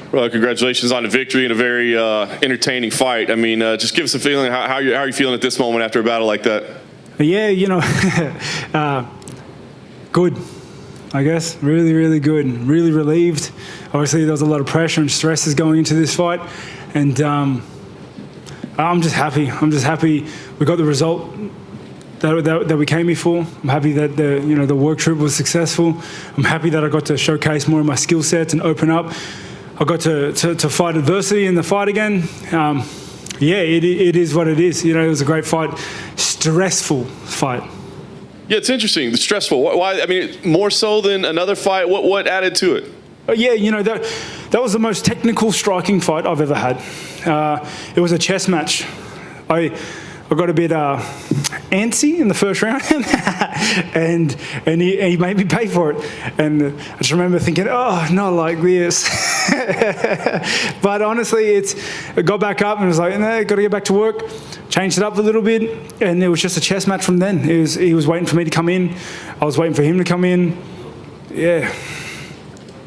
Well, congratulations on the victory in a very entertaining fight. I mean, just give us a feeling. How are you feeling at this moment after a battle like that? Yeah, good, I guess. Really, really good. Really relieved. Obviously, there was a lot of pressure and stresses going into this fight, and I'm just happy. I'm just happy we got the result that we came here for. I'm happy that the work trip was successful. I'm happy that I got to showcase more of my skill sets and open up. I got to fight adversity in the fight again. Yeah, it is what it is. It was a great fight. Stressful fight. Yeah, it's interesting. The stressful. Why? I mean, more so than another fight. What added to it? Yeah, that was the most technical striking fight I've ever had. It was a chess match. I got a bit antsy in the first round, and he made me pay for it. And I just remember thinking, oh, not like this. But honestly, I got back up and was like, no, got to get back to work. Changed it up a little bit, and it was just a chess match from then. He was waiting for me to come in. I was waiting for him to come in. Yeah.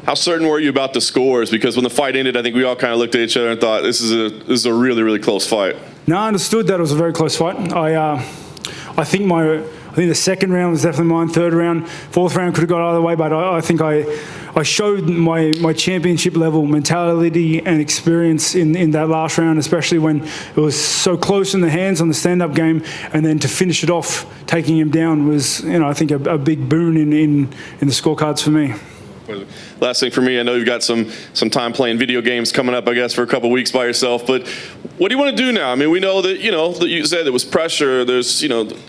How certain were you about the scores? Because when the fight ended, I think we all kind of looked at each other and thought, this is a really, really close fight. No, I understood that it was a very close fight. I think the second round was definitely mine. Third round, fourth round could have gone either way, but I think I showed my championship level mentality and experience in that last round, especially when it was so close in the hands on the stand-up game, and then to finish it off, taking him down was, I think a big boon in the scorecards for me. Last thing for me, I know you've got some time playing video games coming up, I guess, for a couple of weeks by yourself. But what do you want to do now? I mean, we know that that you said there was pressure. There's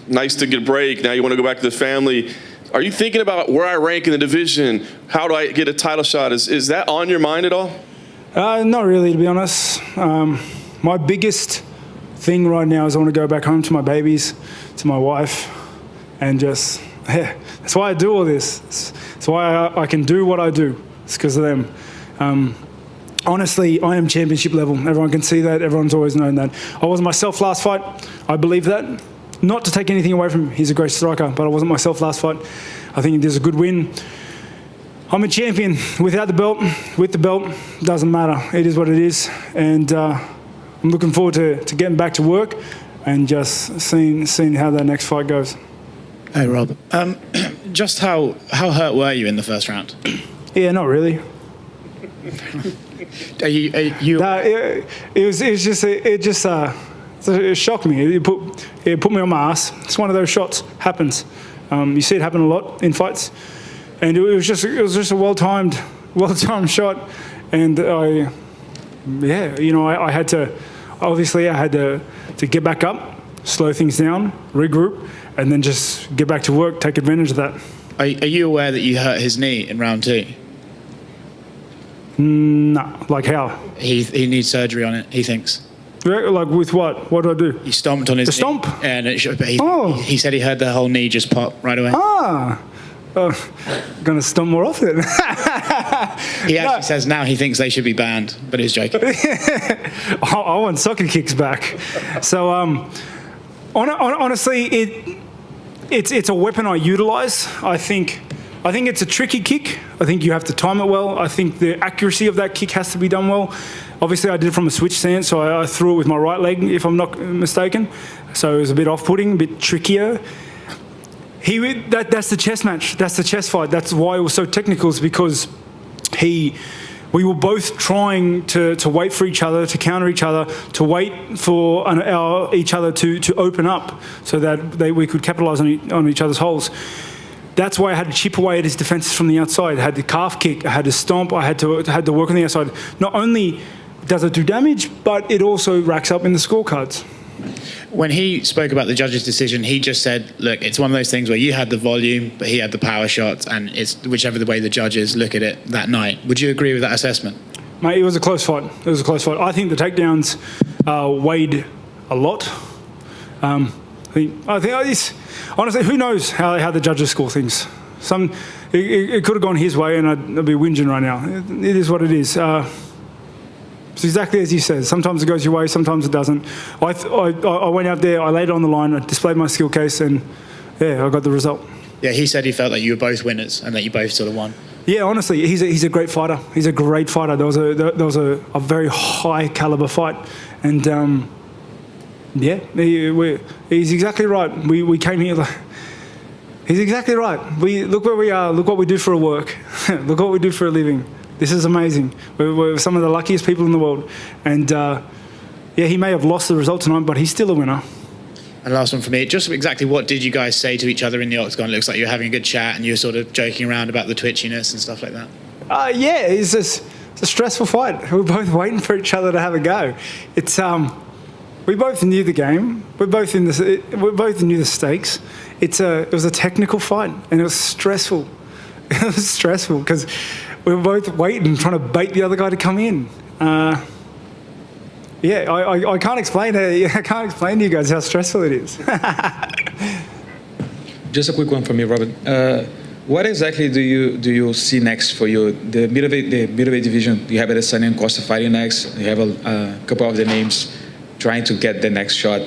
nice to get a break. Now you want to go back to the family. Are you thinking about where I rank in the division? How do I get a title shot? Is that on your mind at all? Not really, to be honest. My biggest thing right now is I want to go back home to my babies, to my wife, and just. Yeah, that's why I do all this. That's why I can do what I do. It's because of them. Honestly, I am championship level. Everyone can see that. Everyone's always known that. I wasn't myself last fight. I believe that. Not to take anything away from him. He's a great striker, but I wasn't myself last fight. I think there's a good win. I'm a champion without the belt. With the belt, doesn't matter. It is what it is. And I'm looking forward to getting back to work and just seeing how that next fight goes. Hey, Rob. Just how hurt were you in the first round? Yeah, not really. It shocked me. It put me on my ass. It's one of those shots. Happens. You see it happen a lot in fights, and it was just a well-timed shot, and I had to get back up, slow things down, regroup, and then just get back to work, take advantage of that. Are you aware that you hurt his knee in round 2? No, like how? He needs surgery on it, he thinks. Like with what? What do I do? You stomped on his knee. Stomp? And he said he heard the whole knee just pop right away. Going to stomp more often. He actually says now he thinks they should be banned, but he's joking. I want soccer kicks back. So, honestly, it's a weapon I utilise. I think it's a tricky kick. I think you have to time it well. I think the accuracy of that kick has to be done well. Obviously, I did it from a switch stance, so I threw it with my right leg, if I'm not mistaken. So it was a bit off-putting, a bit trickier. That's the chess match. That's the chess fight. That's why it was so technical, is because we were both trying to wait for each other, to counter each other, to wait for each other to open up so that we could capitalise on each other's holes. That's why I had to chip away at his defences from the outside. I had the calf kick, I had to stomp, I had to work on the outside. Not only does it do damage, but it also racks up in the scorecards. When he spoke about the judge's decision, he just said, look, it's one of those things where you had the volume, but he had the power shots, and it's whichever the way the judges look at it that night. Would you agree with that assessment? Mate, it was a close fight. It was a close fight. I think the takedowns weighed a lot. Honestly, who knows how the judges score things? It could have gone his way, and I'd be whinging right now. It is what it is. It's exactly as you said. Sometimes it goes your way, sometimes it doesn't. I went out there, I laid it on the line, I displayed my skill case, and yeah, I got the result. Yeah, he said he felt that you were both winners and that you both sort of won. Yeah, honestly, he's a great fighter. He's a great fighter. There was a very high caliber fight, and yeah, he's exactly right. We came here. He's exactly right. Look where we are. Look what we do for a work. Look what we do for a living. This is amazing. We're some of the luckiest people in the world, and yeah, he may have lost the result tonight, but he's still a winner. And last one for me, just exactly what did you guys say to each other in the octagon? It looks like you were having a good chat and you were sort of joking around about the twitchiness and stuff like that. Yeah, it's a stressful fight. We're both waiting for each other to have a go. It's we both knew the game. We both knew the stakes. It was a technical fight, and it was stressful. It was stressful because we were both waiting, trying to bait the other guy to come in. Yeah, I can't explain it. I can't explain to you guys how stressful it is. Just a quick one for me, Robert. What exactly do you see next for you? The middleweight division. You have Adesanya and Costa fighting next. You have a couple of the names trying to get the next shot.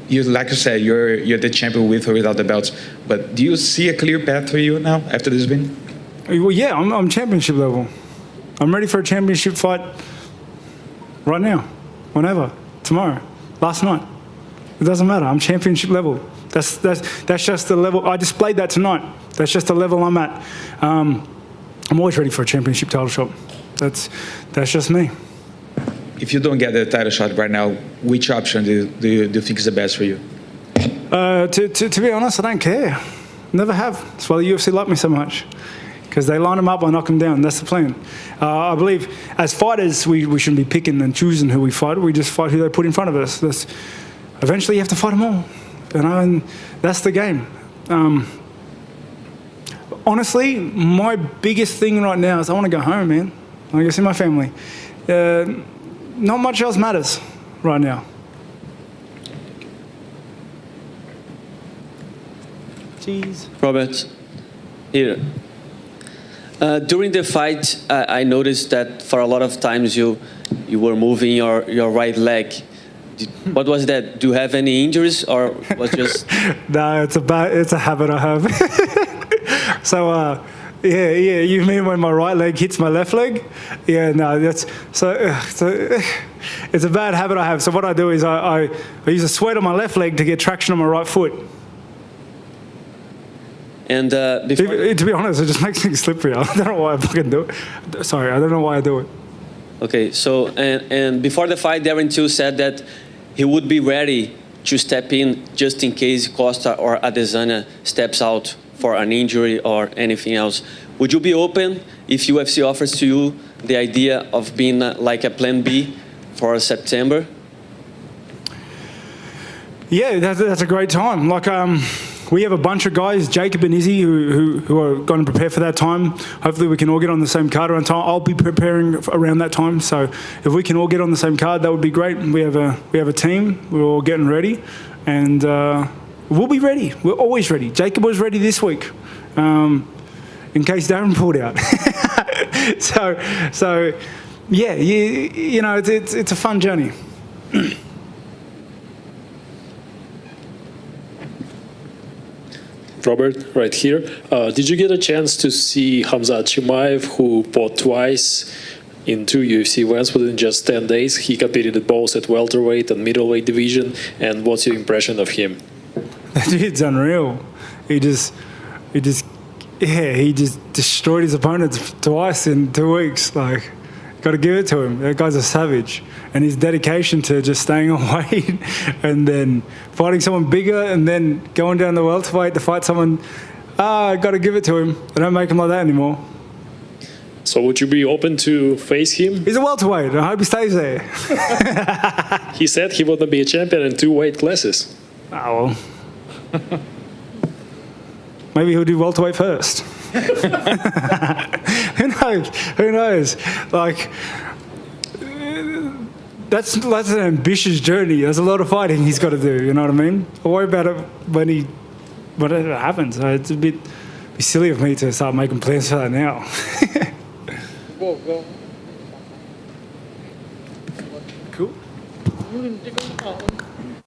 You, like you said, you're the champion with or without the belts. But do you see a clear path for you now after this win? Well, yeah, I'm championship level. I'm ready for a championship fight right now, whenever, tomorrow, last night. It doesn't matter. I'm championship level. That's just the level. I displayed that tonight. That's just the level I'm at. I'm always ready for a championship title shot. That's just me. If you don't get the title shot right now, which option do you think is the best for you? To be honest, I don't care. Never have. That's why the UFC like me so much. Because they line them up, I knock them down. That's the plan. I believe as fighters, we shouldn't be picking and choosing who we fight. We just fight who they put in front of us. Eventually, you have to fight them all. And that's the game. Honestly, my biggest thing right now is I want to go home, man. I want to go see my family. Not much else matters right now. Jeez. Robert, here. During the fight, I noticed that for a lot of times you were moving your right leg. What was that? Do you have any injuries, or was just? No, it's a habit I have. So, yeah. You mean when my right leg hits my left leg? Yeah, no, that's so. It's a bad habit I have. So what I do is I use a sweat on my left leg to get traction on my right foot. And to be honest, it just makes things slippery. I don't know why I fucking do it. Sorry, I don't know why I do it. Okay, so and before the fight, Darren too said that he would be ready to step in just in case Costa or Adesanya steps out for an injury or anything else. Would you be open if UFC offers to you the idea of being like a plan B for September? Yeah, that's a great time. Like, we have a bunch of guys, Jacob and Izzy, who are going to prepare for that time. Hopefully we can all get on the same card around time. I'll be preparing around that time. So if we can all get on the same card, that would be great. We have a team. We're all getting ready. And we'll be ready. We're always ready. Jacob was ready this week in case Darren pulled out. so yeah, you know, it's a fun journey. Robert, right here. Did you get a chance to see Khamzat Chimaev, who fought twice in 2 UFC events within just 10 days? He competed both at welterweight and middleweight division. And what's your impression of him? That dude's unreal. He just destroyed his opponents twice in 2 weeks. Like, got to give it to him. That guy's a savage. And his dedication to just staying on weight and then fighting someone bigger and then going down the welterweight to fight someone, got to give it to him. They don't make him like that anymore. So would you be open to face him? He's a welterweight. I hope he stays there. He said he wanted to be a champion in 2 weight classes. Oh, well. Maybe he'll do welterweight first. Who knows? Who knows? Like, that's an ambitious journey. There's a lot of fighting he's got to do. You know what I mean? I'll worry about it when it happens. It's a bit silly of me to start making plans for that now. Go. Cool.